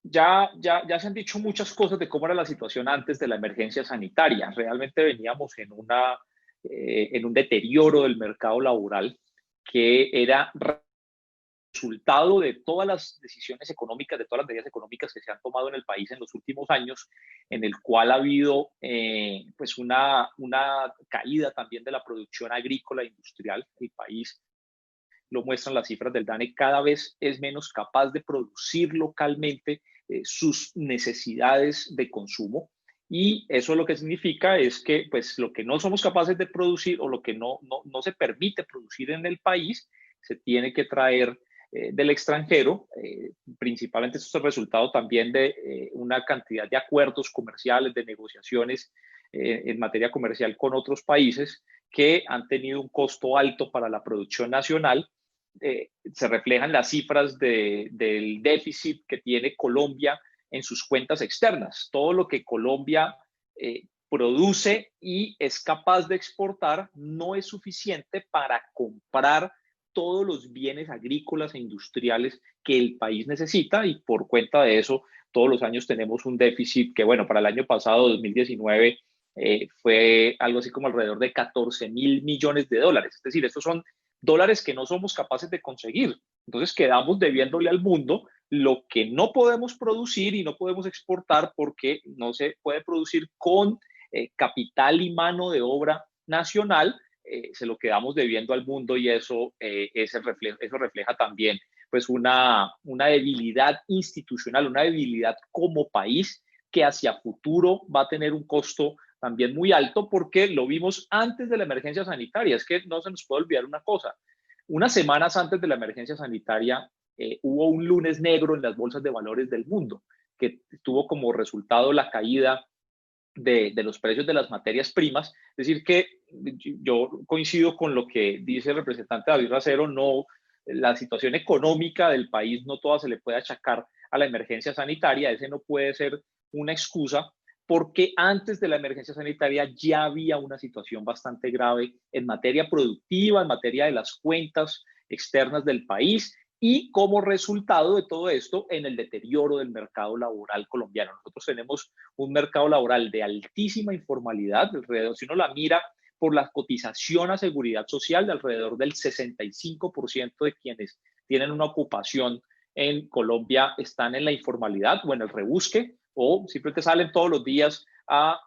ya se han dicho muchas cosas de cómo era la situación antes de la emergencia sanitaria. Realmente veníamos en un deterioro del mercado laboral que era resultado de todas las decisiones económicas, de todas las medidas económicas que se han tomado en el país en los últimos años, en el cual ha habido pues una caída también de la producción agrícola e industrial. El país, lo muestran las cifras del DANE, cada vez es menos capaz de producir localmente sus necesidades de consumo. Y eso lo que significa es que pues, lo que no somos capaces de producir o lo que no se permite producir en el país, se tiene que traer del extranjero. Principalmente esto es el resultado también de una cantidad de acuerdos comerciales, de negociaciones en materia comercial con otros países que han tenido un costo alto para la producción nacional. Se reflejan las cifras del déficit que tiene Colombia en sus cuentas externas. Todo lo que Colombia produce y es capaz de exportar no es suficiente para comprar todos los bienes agrícolas e industriales que el país necesita, y por cuenta de eso todos los años tenemos un déficit que, bueno, para el año pasado, 2019, fue algo así como alrededor de 14.000 millones de dólares. Es decir, estos son dólares que no somos capaces de conseguir. Entonces quedamos debiéndole al mundo lo que no podemos producir y no podemos exportar porque no se puede producir con capital y mano de obra nacional. Se lo quedamos debiendo al mundo, y eso refleja también pues una debilidad institucional, una debilidad como país que hacia futuro va a tener un costo también muy alto, porque lo vimos antes de la emergencia sanitaria. Es que no se nos puede olvidar una cosa: unas semanas antes de la emergencia sanitaria hubo un lunes negro en las bolsas de valores del mundo, que tuvo como resultado la caída de los precios de las materias primas. Es decir, que yo coincido con lo que dice el representante David Racero. No, la situación económica del país no toda se le puede achacar a la emergencia sanitaria. Ese no puede ser una excusa, porque antes de la emergencia sanitaria ya había una situación bastante grave en materia productiva, en materia de las cuentas externas del país, y como resultado de todo esto, en el deterioro del mercado laboral colombiano. Nosotros tenemos un mercado laboral de altísima informalidad, alrededor, si uno la mira por la cotización a seguridad social, de alrededor del 65% de quienes tienen una ocupación en Colombia están en la informalidad o en el rebusque, o simplemente salen todos los días a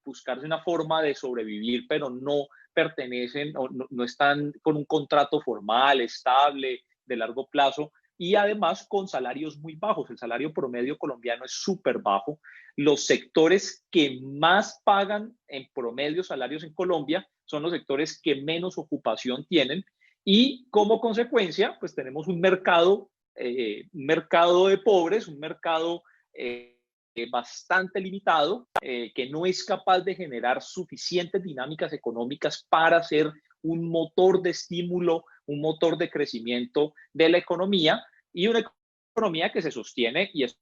buscarse una forma de sobrevivir, pero no pertenecen o no están con un contrato formal, estable, de largo plazo, y además con salarios muy bajos. El salario promedio colombiano es súper bajo. Los sectores que más pagan en promedio salarios en Colombia son los sectores que menos ocupación tienen, y como consecuencia pues tenemos un mercado de pobres, un mercado bastante limitado, que no es capaz de generar suficientes dinámicas económicas para ser un motor de estímulo, un motor de crecimiento de la economía, y una economía que se sostiene, y esto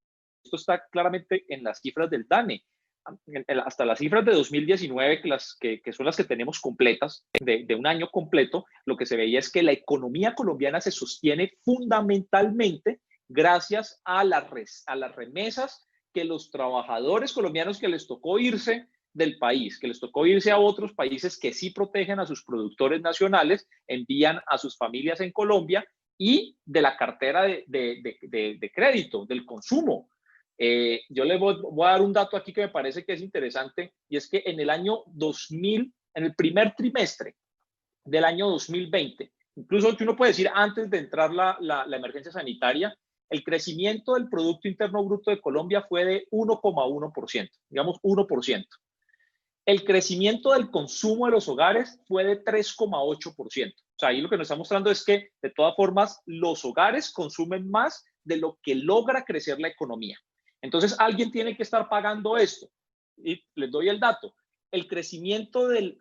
está claramente en las cifras del DANE. Hasta las cifras de 2019, que son las que tenemos completas, de un año completo, lo que se veía es que la economía colombiana se sostiene fundamentalmente gracias a las remesas que los trabajadores colombianos que les tocó irse del país, que les tocó irse a otros países que sí protegen a sus productores nacionales, envían a sus familias en Colombia, y de la cartera de crédito, del consumo. Yo les voy a dar un dato aquí que me parece que es interesante, y es que en el año 2000, en el primer trimestre del año 2020, incluso uno puede decir antes de entrar la emergencia sanitaria, el crecimiento del Producto Interno Bruto de Colombia fue de 1,1%, digamos 1%. El crecimiento del consumo de los hogares fue de 3,8%. O sea, ahí lo que nos está mostrando es que, de todas formas, los hogares consumen más de lo que logra crecer la economía. Entonces, alguien tiene que estar pagando esto. Y les doy el dato: el crecimiento de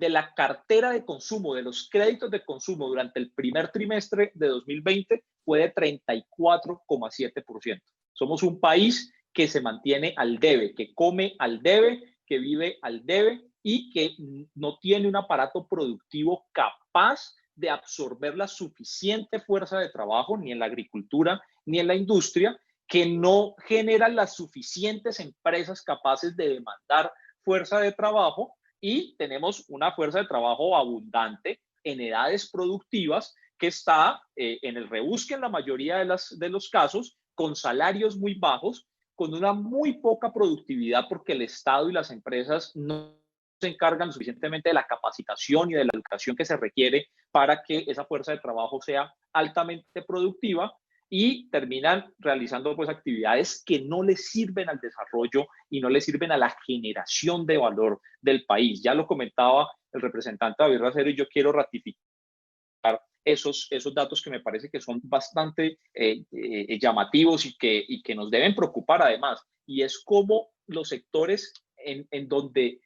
la cartera de consumo, de los créditos de consumo durante el primer trimestre de 2020 fue de 34,7%. Somos un país que se mantiene al debe, que come al debe, que vive al debe, y que no tiene un aparato productivo capaz de absorber la suficiente fuerza de trabajo, ni en la agricultura ni en la industria, que no generan las suficientes empresas capaces de demandar fuerza de trabajo, y tenemos una fuerza de trabajo abundante en edades productivas que está en el rebusque en la mayoría de los casos, con salarios muy bajos, con una muy poca productividad porque el Estado y las empresas no se encargan suficientemente de la capacitación y de la educación que se requiere para que esa fuerza de trabajo sea altamente productiva, y terminan realizando pues actividades que no les sirven al desarrollo y no les sirven a la generación de valor del país. Ya lo comentaba el representante David Racero y yo quiero ratificar esos datos que me parece que son bastante llamativos y que nos deben preocupar además, y es cómo los sectores en donde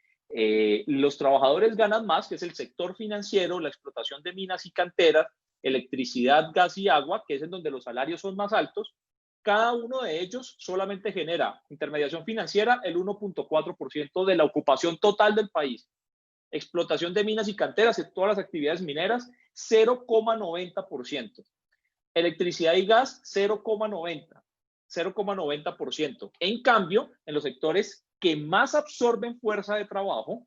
los trabajadores ganan más, que es el sector financiero, la explotación de minas y canteras, electricidad, gas y agua, que es en donde los salarios son más altos, cada uno de ellos solamente genera intermediación financiera el 1.4% de la ocupación total del país. Explotación de minas y canteras en todas las actividades mineras, 0,90%. Electricidad y gas, 0,90%. En cambio, en los sectores que más absorben fuerza de trabajo,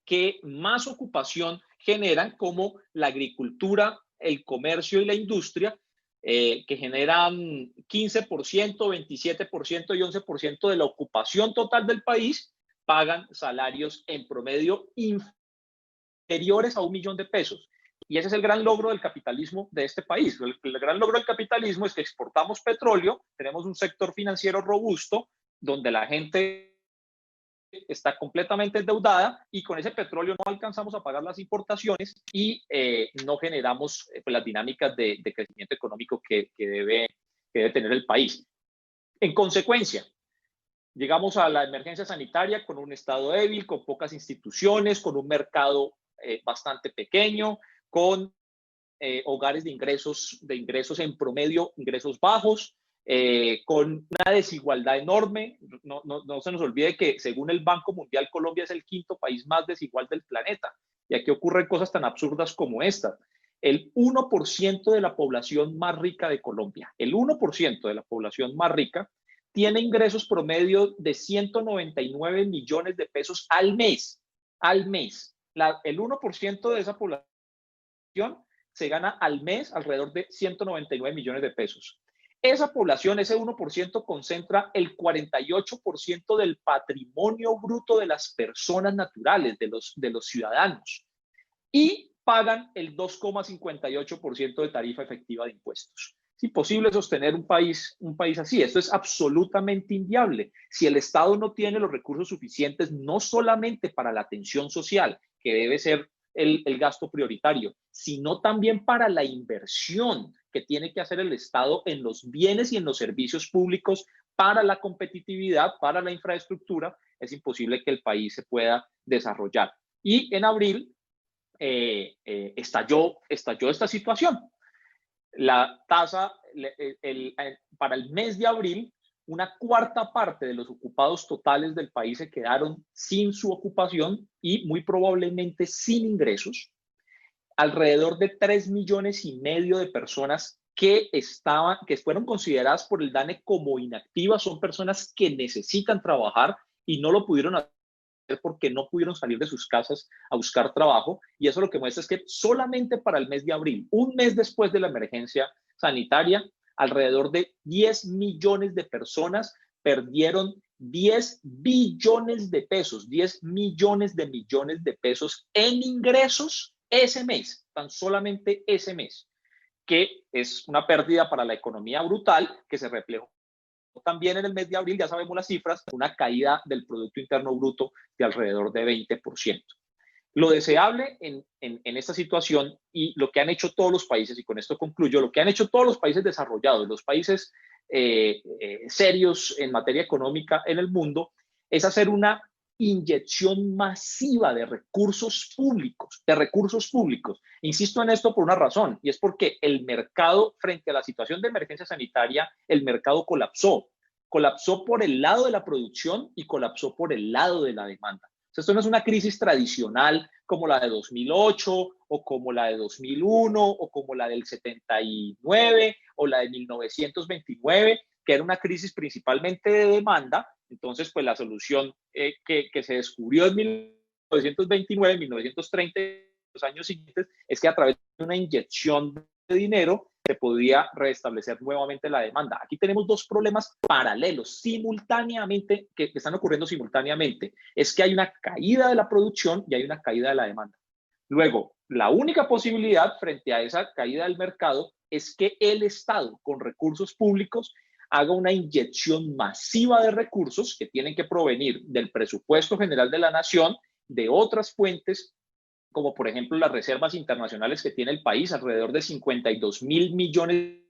que más ocupación generan, como la agricultura, el comercio y la industria, que generan 15%, 27% y 11% de la ocupación total del país, pagan salarios en promedio inferiores a $1.000.000. Y ese es el gran logro del capitalismo de este país. El gran logro del capitalismo es que exportamos petróleo, tenemos un sector financiero robusto, donde la gente está completamente endeudada, y con ese petróleo no alcanzamos a pagar las importaciones y no generamos pues, las dinámicas de crecimiento económico que debe tener el país. En consecuencia, llegamos a la emergencia sanitaria con un Estado débil, con pocas instituciones, con un mercado bastante pequeño, con hogares de ingresos en promedio, ingresos bajos, con una desigualdad enorme. No se nos olvide que según el Banco Mundial, Colombia es el quinto país más desigual del planeta. Y aquí ocurren cosas tan absurdas como esta. El 1% de la población más rica de Colombia, el 1% de la población más rica, tiene ingresos promedio de 199 millones de pesos al mes. Al mes. El 1% de esa población se gana al mes alrededor de 199 millones de pesos. Esa población, ese 1%, concentra el 48% del patrimonio bruto de las personas naturales, de los ciudadanos, y pagan el 2,58% de tarifa efectiva de impuestos. Es imposible sostener un país así. Esto es absolutamente inviable. Si el Estado no tiene los recursos suficientes, no solamente para la atención social, que debe ser el gasto prioritario, sino también para la inversión que tiene que hacer el Estado en los bienes y en los servicios públicos, para la competitividad, para la infraestructura, es imposible que el país se pueda desarrollar. Y en abril estalló esta situación. La tasa, para el mes de abril, una cuarta parte de los ocupados totales del país se quedaron sin su ocupación y muy probablemente sin ingresos. Alrededor de 3,5 millones de personas que fueron consideradas por el DANE como inactivas son personas que necesitan trabajar y no lo pudieron hacer porque no pudieron salir de sus casas a buscar trabajo. Y eso lo que muestra es que solamente para el mes de abril, un mes después de la emergencia sanitaria, alrededor de 10 millones de personas perdieron 10 billones de pesos, 10 millones de pesos en ingresos ese mes, tan solamente ese mes, que es una pérdida para la economía brutal, que se reflejó también en el mes de abril. Ya sabemos las cifras, una caída del Producto Interno Bruto de alrededor de 20%. Lo deseable en esta situación, y lo que han hecho todos los países, y con esto concluyo, lo que han hecho todos los países desarrollados, los países serios en materia económica en el mundo, es hacer una inyección masiva de recursos públicos, Insisto en esto por una razón, y es porque el mercado, frente a la situación de emergencia sanitaria, el mercado colapsó por el lado de la producción y colapsó por el lado de la demanda. Esto no es una crisis tradicional como la de 2008 o como la de 2001 o como la del 79 o la de 1929, que era una crisis principalmente de demanda. Entonces, pues la solución que se descubrió en 1929, 1930, los años siguientes, es que a través de una inyección de dinero se podía restablecer nuevamente la demanda. Aquí tenemos dos problemas paralelos, simultáneamente, que están ocurriendo simultáneamente. Es que hay una caída de la producción y hay una caída de la demanda. Luego, la única posibilidad frente a esa caída del mercado es que el Estado, con recursos públicos, haga una inyección masiva de recursos que tienen que provenir del presupuesto general de la nación, de otras fuentes, como por ejemplo las reservas internacionales que tiene el país, alrededor de 52.000 millones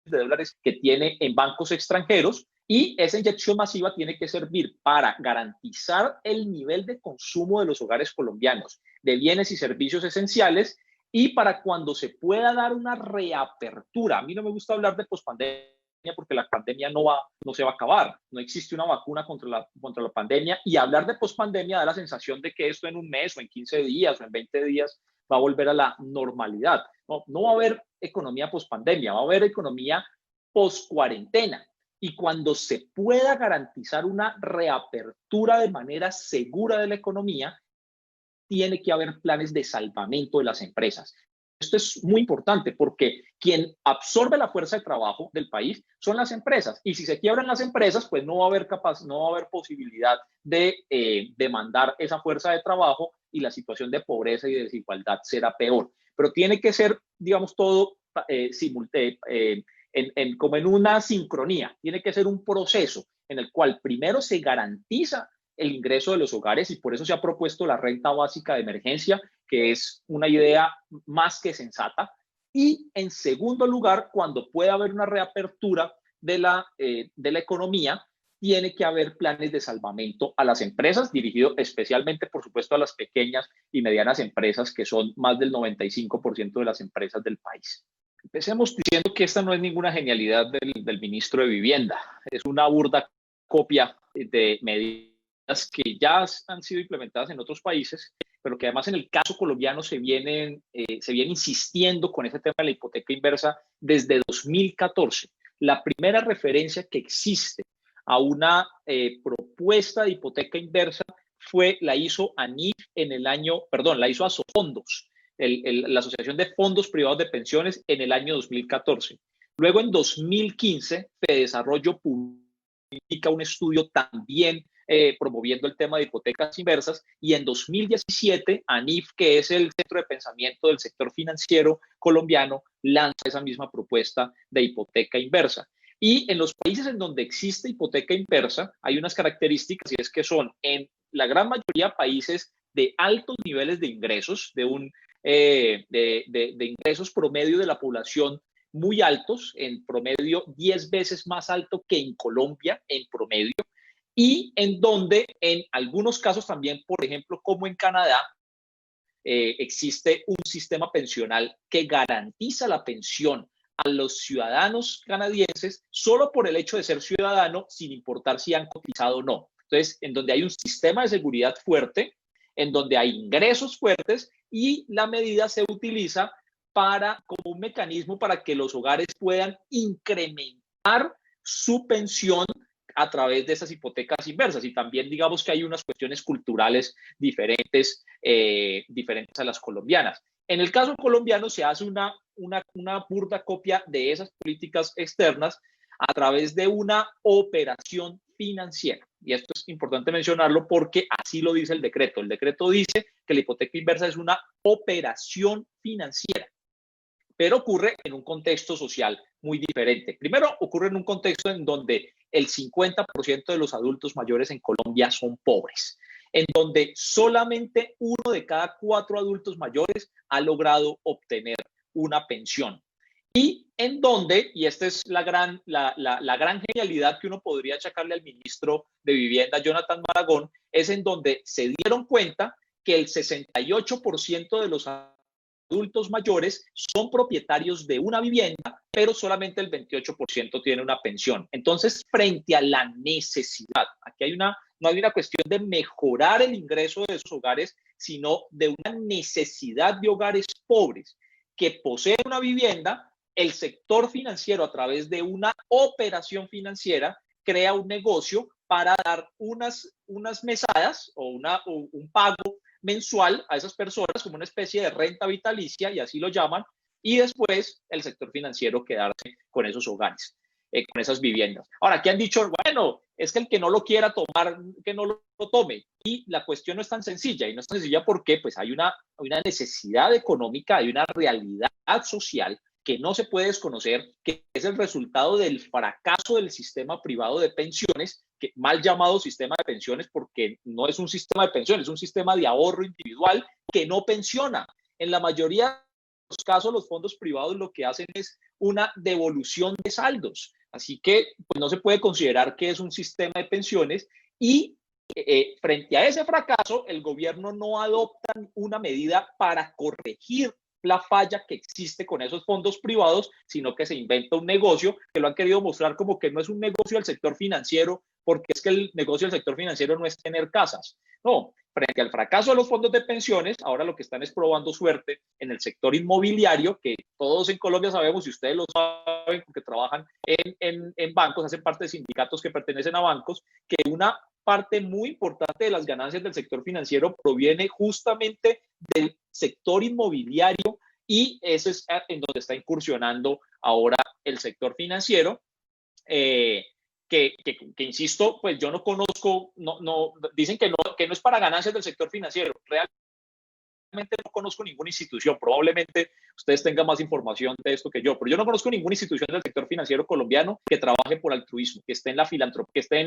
de dólares que tiene en bancos extranjeros, y esa inyección masiva tiene que servir para garantizar el nivel de consumo de los hogares colombianos de bienes y servicios esenciales, y para cuando se pueda dar una reapertura. A mí no me gusta hablar de pospandemia porque la pandemia no se va a acabar, no existe una vacuna contra la pandemia, y hablar de pospandemia da la sensación de que esto en un mes o en 15 días o en 20 días va a volver a la normalidad. No va a haber economía pospandemia, va a haber economía post-cuarentena. Y cuando se pueda garantizar una reapertura de manera segura de la economía, tiene que haber planes de salvamento de las empresas. Esto es muy importante porque quien absorbe la fuerza de trabajo del país son las empresas, y si se quiebran las empresas, pues no va a haber posibilidad de demandar esa fuerza de trabajo, y la situación de pobreza y de desigualdad será peor. Pero tiene que ser, digamos, todo como en una sincronía. Tiene que ser un proceso en el cual primero se garantiza el ingreso de los hogares, y por eso se ha propuesto la renta básica de emergencia, que es una idea más que sensata. Y en segundo lugar, cuando pueda haber una reapertura de la economía, tiene que haber planes de salvamento a las empresas, dirigido especialmente, por supuesto, a las pequeñas y medianas empresas, que son más del 95% de las empresas del país. Empecemos diciendo que esta no es ninguna genialidad del ministro de Vivienda, es una burda copia de medidas que ya han sido implementadas en otros países, pero que además en el caso colombiano se viene insistiendo con ese tema de la hipoteca inversa desde 2014. La primera referencia que existe a una propuesta de hipoteca inversa la hizo ANIF la hizo Asofondos, la Asociación de Fondos Privados de Pensiones, en el año 2014. Luego, en 2015, Fedesarrollo publica un estudio también promoviendo el tema de hipotecas inversas, y en 2017 ANIF, que es el centro de pensamiento del sector financiero colombiano, lanza esa misma propuesta de hipoteca inversa. Y en los países en donde existe hipoteca inversa hay unas características, y es que son en la gran mayoría países de altos niveles de ingresos, de ingresos promedio de la población muy altos, en promedio 10 veces más alto que en Colombia en promedio, y en donde en algunos casos también, por ejemplo, como en Canadá, existe un sistema pensional que garantiza la pensión a los ciudadanos canadienses solo por el hecho de ser ciudadano, sin importar si han cotizado o no. Entonces, en donde hay un sistema de seguridad fuerte, en donde hay ingresos fuertes, y la medida se utiliza como un mecanismo para que los hogares puedan incrementar su pensión a través de esas hipotecas inversas. Y también, digamos, que hay unas cuestiones culturales diferentes a las colombianas. En el caso colombiano se hace una burda copia de esas políticas externas a través de una operación financiera. Y esto es importante mencionarlo porque así lo dice el decreto. El decreto dice que la hipoteca inversa es una operación financiera, pero ocurre en un contexto social muy diferente. Primero, ocurre en un contexto en donde el 50% de los adultos mayores en Colombia son pobres, en donde solamente 1 de cada 4 adultos mayores ha logrado obtener una pensión. Y en donde, y esta es la gran genialidad que uno podría achacarle al ministro de Vivienda, Jonathan Maragón, es en donde se dieron cuenta que el 68% de los adultos mayores son propietarios de una vivienda, pero solamente el 28% tiene una pensión. Entonces, frente a la necesidad, aquí no hay una cuestión de mejorar el ingreso de esos hogares, sino de una necesidad de hogares pobres que poseen una vivienda, el sector financiero, a través de una operación financiera, crea un negocio para dar unas mesadas o un pago mensual a esas personas como una especie de renta vitalicia, y así lo llaman, y después el sector financiero quedarse con esos hogares, con esas viviendas. Ahora, ¿qué han dicho? Bueno, es que el que no lo quiera tomar, que no lo tome. Y la cuestión no es tan sencilla, y no es tan sencilla porque pues, hay una necesidad económica, hay una realidad social que no se puede desconocer, que es el resultado del fracaso del sistema privado de pensiones, que, mal llamado sistema de pensiones, porque no es un sistema de pensiones, es un sistema de ahorro individual que no pensiona. En la mayoría de los casos, los fondos privados lo que hacen es una devolución de saldos. Así que pues, no se puede considerar que es un sistema de pensiones, y frente a ese fracaso, el gobierno no adopta una medida para corregir la falla que existe con esos fondos privados, sino que se inventa un negocio que lo han querido mostrar como que no es un negocio del sector financiero, porque es que el negocio del sector financiero no es tener casas. No, frente al fracaso de los fondos de pensiones, ahora lo que están es probando suerte en el sector inmobiliario, que todos en Colombia sabemos, y ustedes lo saben porque trabajan en bancos, hacen parte de sindicatos que pertenecen a bancos, que una parte muy importante de las ganancias del sector financiero proviene justamente del sector inmobiliario, y ese es en donde está incursionando ahora el sector financiero, que insisto, pues yo no conozco, dicen que no es para ganancias del sector financiero. Realmente no conozco ninguna institución, probablemente ustedes tengan más información de esto que yo, pero yo no conozco ninguna institución del sector financiero colombiano que trabaje por altruismo, que esté en la filantropía, que esté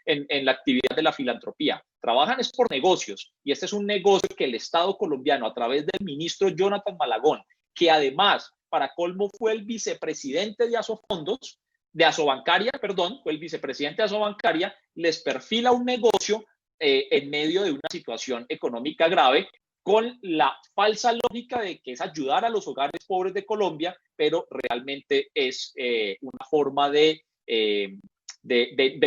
en la actividad de la filantropía. Trabajan es por negocios, y este es un negocio que el Estado colombiano, a través del ministro Jonathan Malagón, que además, para colmo, fue el vicepresidente de Asofondos, de Asobancaria, perdón, fue el vicepresidente de Asobancaria, les perfila un negocio en medio de una situación económica grave, con la falsa lógica de que es ayudar a los hogares pobres de Colombia, pero realmente es una forma de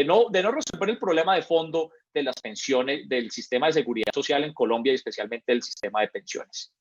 no resolver el problema de fondo de las pensiones, del sistema de seguridad social en Colombia, y especialmente del sistema de pensiones.